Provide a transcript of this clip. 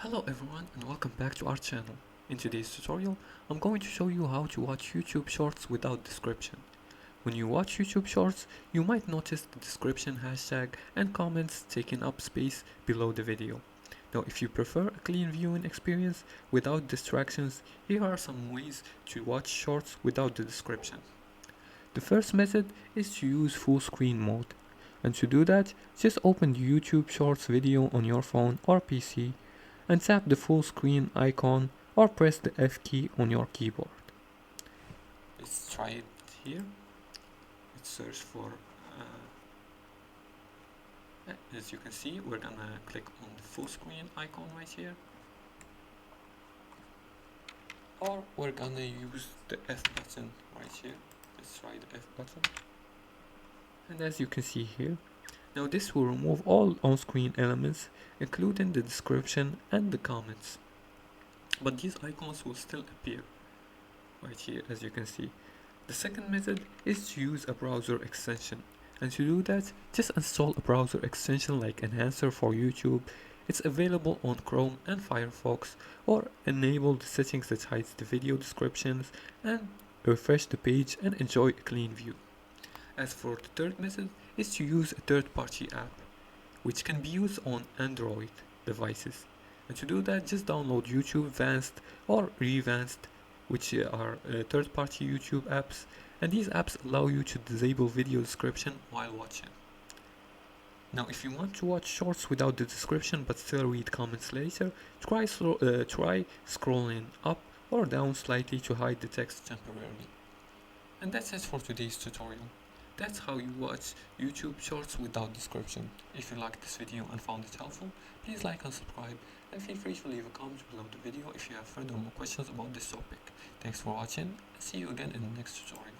Hello everyone and welcome back to our channel. In today's tutorial, I'm going to show you how to watch YouTube Shorts without description. When you watch YouTube Shorts, you might notice the description hashtag and comments taking up space below the video. Now if you prefer a clean viewing experience without distractions, here are some ways to watch Shorts without the description. The first method is to use full screen mode. And to do that, just open the YouTube Shorts video on your phone or PC and tap the full screen icon or press the F key on your keyboard. Let's try it here. Let's search for, as you can see, we're gonna click on the full screen icon right here. Or we're gonna use the F button right here. Let's try the F button. And as you can see here, now this will remove all on-screen elements, including the description and the comments. But these icons will still appear right here, as you can see. The second method is to use a browser extension. And to do that, just install a browser extension like Enhancer for YouTube. It's available on Chrome and Firefox, or enable the settings that hides the video descriptions and refresh the page and enjoy a clean view. As for the third method is to use a third-party app, which can be used on Android devices. And to do that, just download YouTube Vanced or Revanced, which are third-party YouTube apps, and these apps allow you to disable video description while watching. Now, if you want to watch shorts without the description but still read comments later, try scrolling up or down slightly to hide the text temporarily. And that's it for today's tutorial. That's how you watch YouTube Shorts without description. If you liked this video and found it helpful, please like and subscribe, and feel free to leave a comment below the video if you have further more questions about this topic. Thanks for watching, and see you again in the next tutorial.